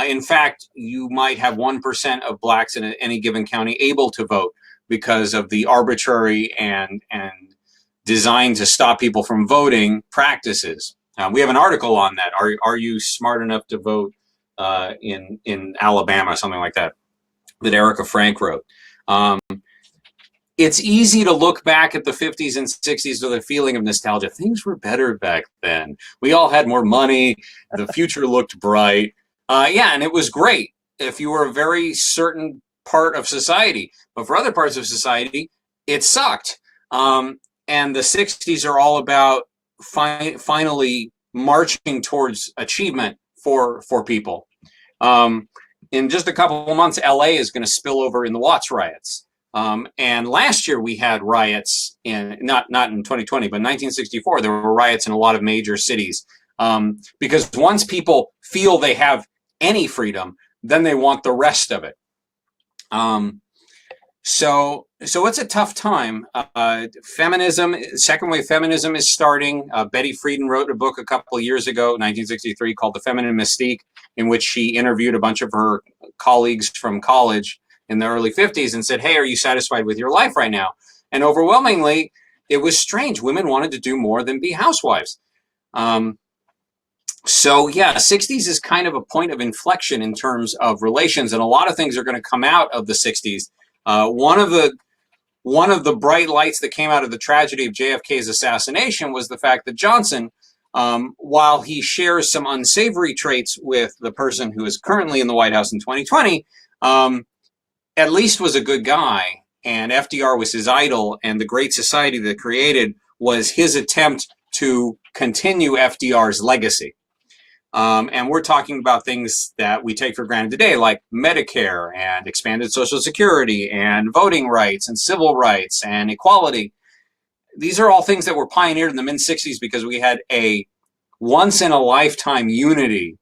in fact, you might have 1% of blacks in any given county able to vote because of the arbitrary and designed to stop people from voting practices. We have an article on that. Are you smart enough to vote in Alabama, something like that Erica Frank wrote. It's easy to look back at the 50s and 60s with a feeling of nostalgia. Things were better back then. We all had more money. The future looked bright. Yeah, and it was great if you were a very certain part of society. But for other parts of society, it sucked. And the 60s are all about finally marching towards achievement for people. In just a couple of months, LA is going to spill over in the Watts riots. And last year we had riots in, not in 2020, but in 1964, there were riots in a lot of major cities. Because once people feel they have any freedom, then they want the rest of it. So it's a tough time. Feminism, second wave feminism is starting. Betty Friedan wrote a book a couple of years ago, 1963, called The Feminine Mystique, in which she interviewed a bunch of her colleagues from college in the early 50s and said, hey, are you satisfied with your life right now? And overwhelmingly, it was strange. Women wanted to do more than be housewives. So yeah, 60s is kind of a point of inflection in terms of relations, and a lot of things are going to come out of the 60s. One of the bright lights that came out of the tragedy of JFK's assassination was the fact that Johnson, while he shares some unsavory traits with the person who is currently in the White House in 2020, at least was a good guy and FDR was his idol, and the Great Society that created was his attempt to continue FDR's legacy. And we're talking about things that we take for granted today, like Medicare and expanded Social Security and voting rights and civil rights and equality. These are all things that were pioneered in the mid-60s because we had a once-in-a-lifetime unity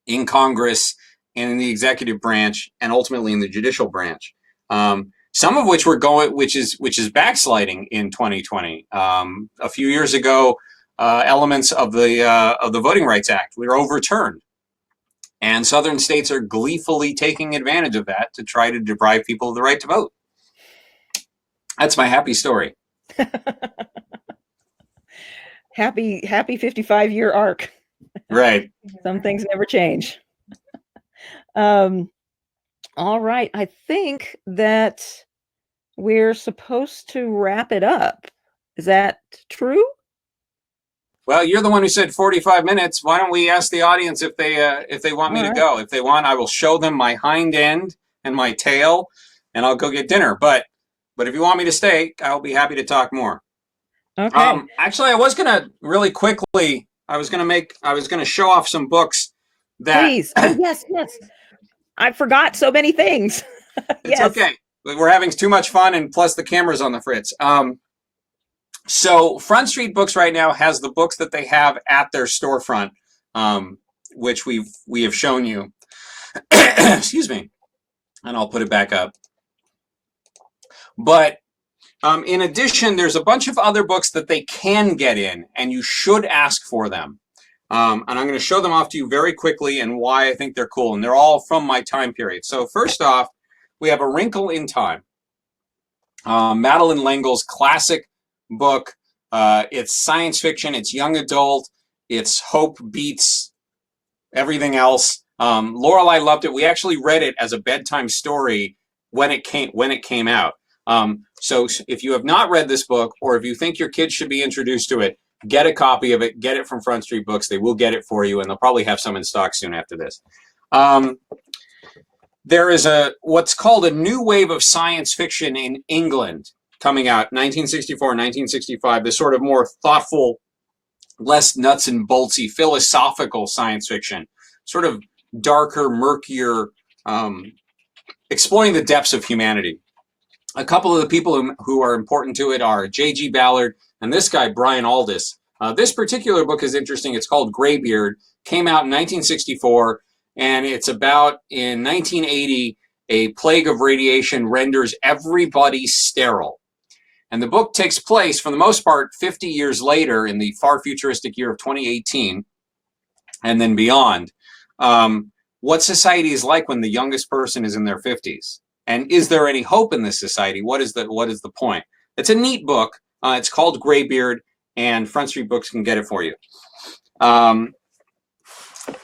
in Congress and in the executive branch and ultimately in the judicial branch. Some of which which is backsliding in 2020. A few years ago, elements of the Voting Rights Act were overturned, and southern states are gleefully taking advantage of that to try to deprive people of the right to vote. That's my happy story. Happy 55-year arc. Right. Some things never change. All right. I think that we're supposed to wrap it up. Is that true? Well, you're the one who said 45 minutes. Why don't we ask the audience if they want me to go? If they want, I will show them my hind end and my tail, and I'll go get dinner. But if you want me to stay, I'll be happy to talk more. Okay. Actually, I was gonna really quickly. I was gonna show off some books that. Please. Oh, yes. I forgot so many things. It's okay. We're having too much fun, and plus the camera's on the fritz. So Front Street Books right now has the books that they have at their storefront, which we have shown you. Excuse me, and I'll put it back up. But in addition, there's a bunch of other books that they can get in, and you should ask for them. And I'm going to show them off to you very quickly and why I think they're cool. And they're all from my time period. So first off, we have A Wrinkle in Time. Madeleine L'Engle's classic book. It's science fiction. It's young adult. It's hope beats everything else. Lorelei loved it. We actually read it as a bedtime story when it came out. So if you have not read this book, or if you think your kids should be introduced to it, get a copy of it. Get it from Front Street Books. They will get it for you, and they'll probably have some in stock soon after this. There is what's called a new wave of science fiction in England coming out, 1964, 1965, this sort of more thoughtful, less nuts and boltsy, philosophical science fiction, sort of darker, murkier, exploring the depths of humanity. A couple of the people who are important to it are J.G. Ballard and this guy, Brian Aldiss. This particular book is interesting. It's called Greybeard, came out in 1964, and it's about, in 1980, a plague of radiation renders everybody sterile. And the book takes place, for the most part, 50 years later in the far futuristic year of 2018, and then beyond. What society is like when the youngest person is in their 50s. And is there any hope in this society? What is the point? It's a neat book. It's called Greybeard, and Front Street Books can get it for you.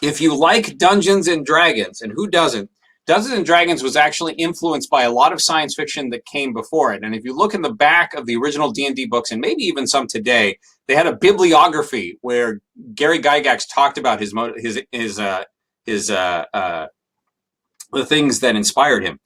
If you like Dungeons and Dragons, and who doesn't? Dungeons and Dragons was actually influenced by a lot of science fiction that came before it. And if you look in the back of the original D&D books, and maybe even some today, they had a bibliography where Gary Gygax talked about the things that inspired him.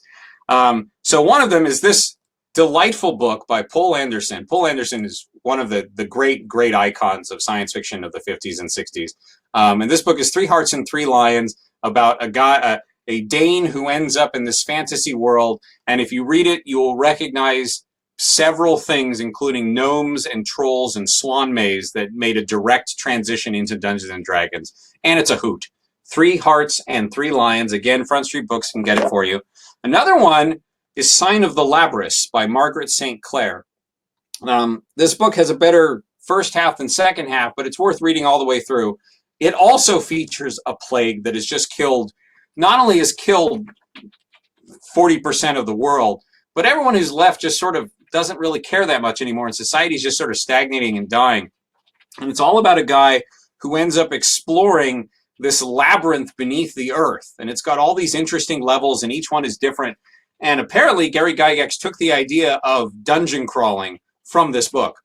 So one of them is this delightful book by Poul Anderson. Poul Anderson is one of the great icons of science fiction of the 50s and 60s. And this book is Three Hearts and Three Lions, about a guy, a Dane who ends up in this fantasy world. And if you read it, you will recognize several things, including gnomes and trolls and swan maze, that made a direct transition into Dungeons and Dragons. And it's a hoot. Three Hearts and Three Lions. Again, Front Street Books can get it for you. Another one is Sign of the Labrys by Margaret St. Clair. This book has a better first half than second half, but it's worth reading all the way through. It also features a plague that has just killed, not only has killed 40% of the world, but everyone who's left just sort of doesn't really care that much anymore, and society's just sort of stagnating and dying. And it's all about a guy who ends up exploring this labyrinth beneath the earth. And it's got all these interesting levels, and each one is different. And apparently Gary Gygax took the idea of dungeon crawling from this book.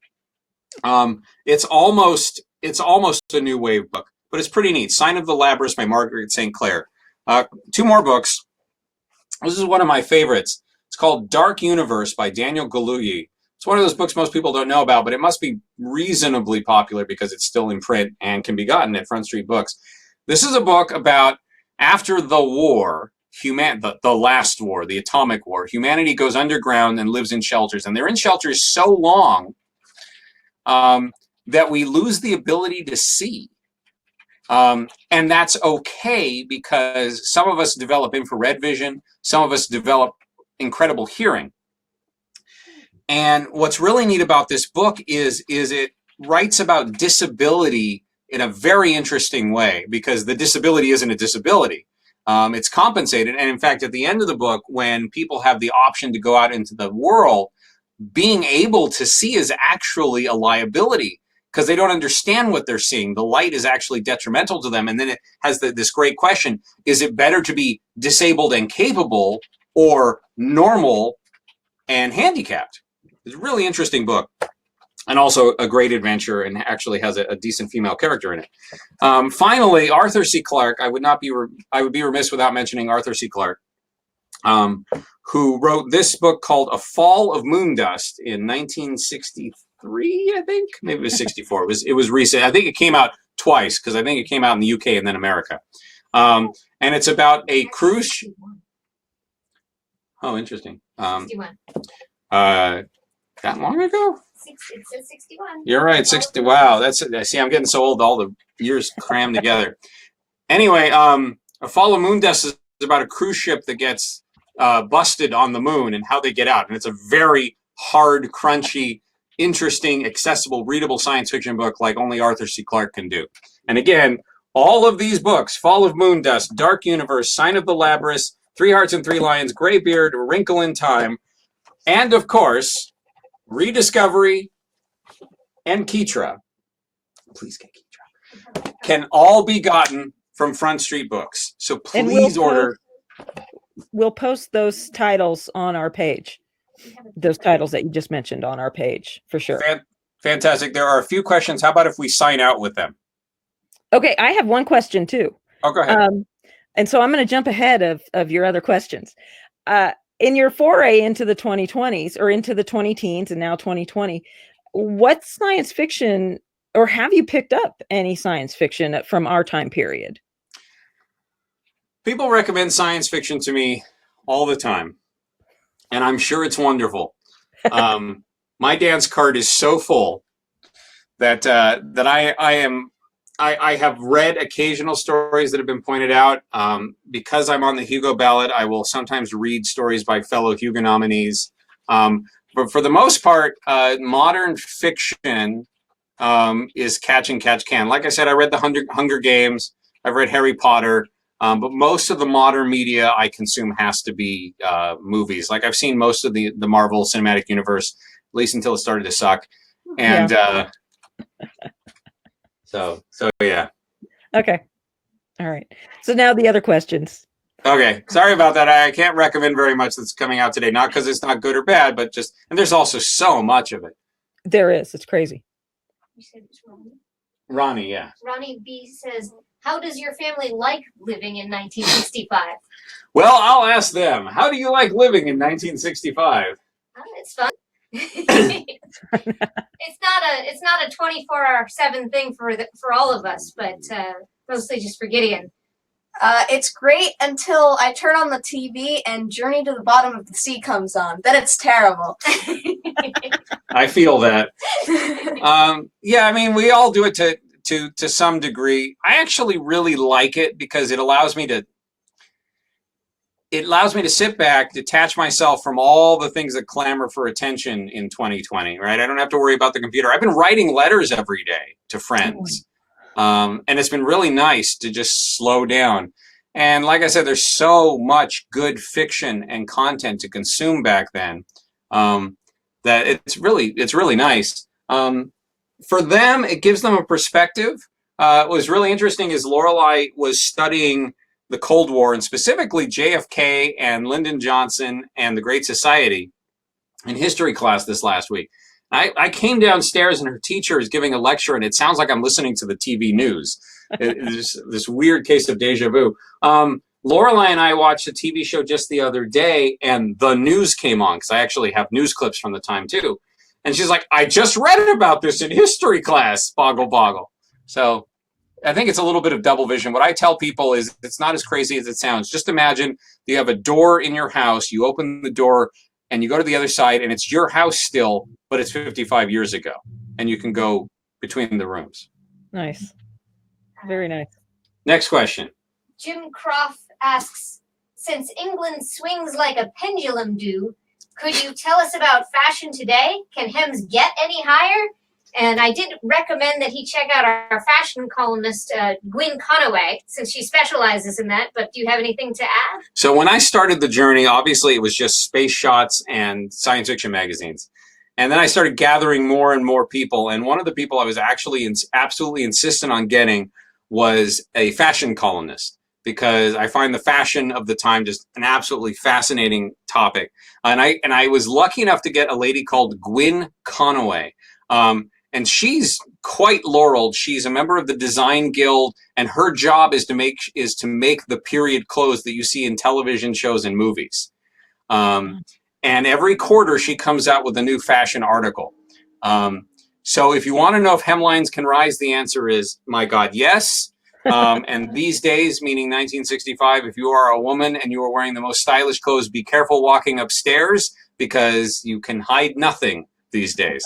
It's almost a new wave book, but it's pretty neat. Sign of the Labrys by Margaret St. Clair. Two more books. This is one of my favorites. It's It's called Dark Universe by Daniel Galuye. It's one of those books most people don't know about, but it must be reasonably popular because it's still in print and can be gotten at Front Street Books. This is a book about after the war, the last war, the atomic war, humanity goes underground and lives in shelters. And they're in shelters so long that we lose the ability to see. And that's okay because some of us develop infrared vision, some of us develop incredible hearing. And what's really neat about this book is it writes about disability in a very interesting way, because the disability isn't a disability. It's compensated. And in fact, at the end of the book, when people have the option to go out into the world, being able to see is actually a liability because they don't understand what they're seeing. The light is actually detrimental to them. And then it has this great question, is it better to be disabled and capable or normal and handicapped? It's a really interesting book, and also a great adventure, and actually has a decent female character in it. Finally, Arthur C. Clarke. I would be remiss without mentioning Arthur C. Clarke, who wrote this book called A Fall of Moondust in 1963, I think. Maybe it was 64. It was recent. I think it came out twice, because I think it came out in the UK and then America. And it's about a cruise. Oh, interesting. 61. That long ago? It says 61. You're right, 60. Wow, I see. I'm getting so old. All the years crammed together. Anyway, A Fall of Moondust is about a cruise ship that gets busted on the moon and how they get out. And it's a very hard, crunchy, interesting, accessible, readable science fiction book like only Arthur C. Clarke can do. And again, all of these books: Fall of Moondust, Dark Universe, Sign of the Labrys, Three Hearts and Three Lions, Greybeard, Wrinkle in Time, and of course, Rediscovery and Kitra, please get Kitra, can all be gotten from Front Street Books. So please order. We'll post those titles on our page. Those titles that you just mentioned on our page, for sure. Fantastic. There are a few questions. How about if we sign out with them? Okay, I have one question too. Oh, go ahead. And so I'm going to jump ahead of your other questions. In your foray into the 2020s, or into the 20 teens and now 2020, what science fiction, or have you picked up any science fiction from our time period? People recommend science fiction to me all the time, and I'm sure it's wonderful. My dance card is so full that I have read occasional stories that have been pointed out. Because I'm on the Hugo ballot, I will sometimes read stories by fellow Hugo nominees. But for the most part, modern fiction is catch and catch can. Like I said, I read the Hunger Games. I've read Harry Potter. But most of the modern media I consume has to be movies. Like I've seen most of the Marvel Cinematic Universe, at least until it started to suck. And So yeah. Okay. All right. So now the other questions. Okay. Sorry about that. I can't recommend very much that's coming out today. Not because it's not good or bad, but just, and there's also so much of it. There is. It's crazy. You said it's Ronnie? Ronnie, yeah. Ronnie B says, how does your family like living in 1965? Well, I'll ask them. How do you like living in 1965? It's fun. It's not a 24/7 thing for all of us, but mostly just for Gideon. It's great until I turn on the TV and Journey to the Bottom of the Sea comes on. Then it's terrible. I feel that. Yeah, I mean, we all do it to some degree. I actually really like it because it allows me to sit back, detach myself from all the things that clamor for attention in 2020, right? I don't have to worry about the computer. I've been writing letters every day to friends. And it's been really nice to just slow down. And like I said, there's so much good fiction and content to consume back then that it's really nice. For them, it gives them a perspective. What was really interesting is Lorelai was studying the Cold War, and specifically JFK and Lyndon Johnson and the Great Society in history class this last week. I came downstairs and her teacher is giving a lecture, and it sounds like I'm listening to the TV news. It's this weird case of deja vu. Lorelai and I watched a TV show just the other day, and the news came on, because I actually have news clips from the time, too. And she's like, I just read about this in history class, boggle, boggle. So I think it's a little bit of double vision. What I tell people is it's not as crazy as it sounds. Just imagine you have a door in your house, you open the door, and you go to the other side, and it's your house still, but it's 55 years ago. And you can go between the rooms. Nice. Very nice. Next question. Jim Croft asks, since England swings like a pendulum do, could you tell us about fashion today? Can hems get any higher? And I did recommend that he check out our fashion columnist, Gwyn Conaway, since she specializes in that. But do you have anything to add? So when I started the journey, obviously it was just space shots and science fiction magazines. And then I started gathering more and more people. And one of the people I was actually absolutely insistent on getting was a fashion columnist, because I find the fashion of the time just an absolutely fascinating topic. And I was lucky enough to get a lady called Gwyn Conaway. And she's quite laureled. She's a member of the Design Guild, and her job is to make the period clothes that you see in television shows and movies. And every quarter she comes out with a new fashion article. So if you want to know if hemlines can rise, the answer is, my God, yes. And these days, meaning 1965, if you are a woman and you are wearing the most stylish clothes, be careful walking upstairs, because you can hide nothing these days.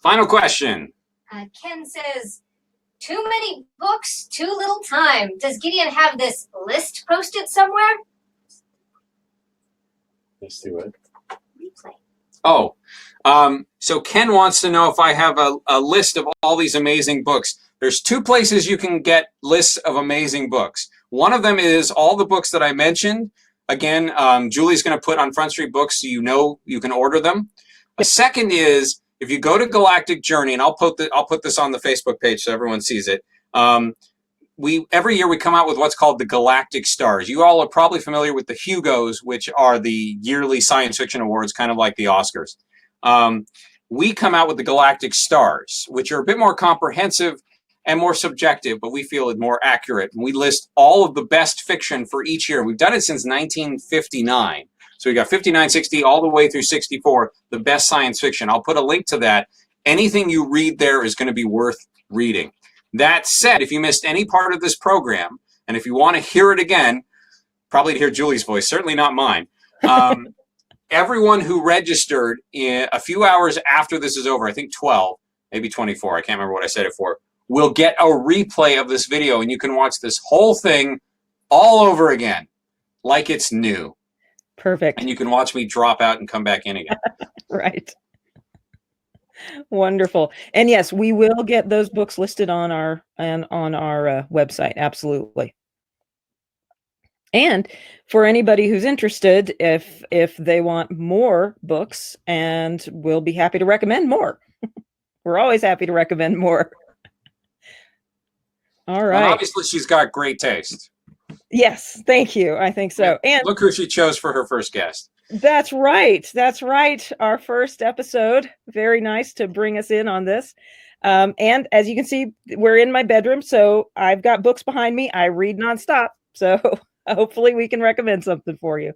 Final question. Ken says, too many books, too little time. Does Gideon have this list posted somewhere? Let's do it. Replay. Oh, so Ken wants to know if I have a list of all these amazing books. There's two places you can get lists of amazing books. One of them is all the books that I mentioned. Again, Julie's going to put on Front Street Books so you know you can order them. A second is, if you go to Galactic Journey, and I'll put this on the Facebook page so everyone sees it. Every year we come out with what's called the Galactic Stars. You all are probably familiar with the Hugos, which are the yearly science fiction awards, kind of like the Oscars. We come out with the Galactic Stars, which are a bit more comprehensive and more subjective, but we feel it more accurate. And we list all of the best fiction for each year. We've done it since 1959. So we got 59, 60, all the way through 64, the best science fiction. I'll put a link to that. Anything you read there is going to be worth reading. That said, if you missed any part of this program, and if you want to hear it again, probably to hear Julie's voice, certainly not mine, everyone who registered a few hours after this is over, I think 12, maybe 24, I can't remember what I said it for, will get a replay of this video, and you can watch this whole thing all over again, like it's new. Perfect. And you can watch me drop out and come back in again. Right. Wonderful. And yes, we will get those books listed on our website. Absolutely. And for anybody who's interested, if they want more books, and we'll be happy to recommend more. We're always happy to recommend more. All right. Well, obviously, she's got great taste. Yes, thank you. I think so. And look who she chose for her first guest. That's right. That's right. Our first episode. Very nice to bring us in on this. And as you can see, we're in my bedroom, so I've got books behind me. I read nonstop. So hopefully we can recommend something for you.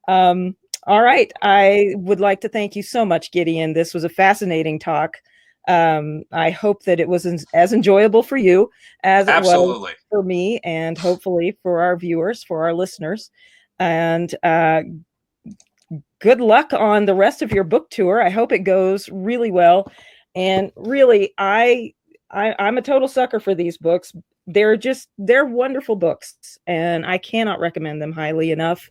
All right. I would like to thank you so much, Gideon. This was a fascinating talk. I hope that it was as enjoyable for you as it was for me, and hopefully for our viewers, for our listeners. And good luck on the rest of your book tour. I hope it goes really well. And really, I'm a total sucker for these books. They're wonderful books, and I cannot recommend them highly enough.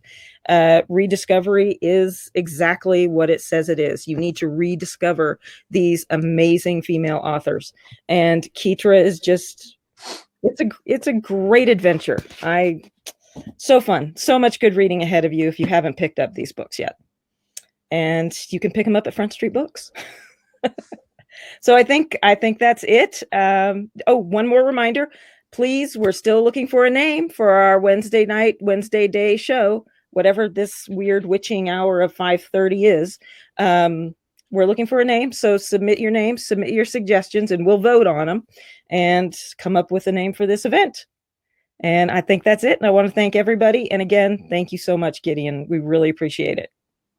Rediscovery is exactly what it says it is. You need to rediscover these amazing female authors, and Kitra is it's a great adventure. So fun, so much good reading ahead of you if you haven't picked up these books yet, and you can pick them up at Front Street Books. So I think that's it. One more reminder. Please, we're still looking for a name for our Wednesday day show, whatever this weird witching hour of 5:30 is. We're looking for a name, so submit your names, submit your suggestions, and we'll vote on them and come up with a name for this event. And I think that's it. And I want to thank everybody. And again, thank you so much, Gideon. We really appreciate it.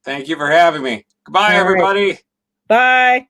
Thank you for having me. Goodbye, All right. everybody. Bye.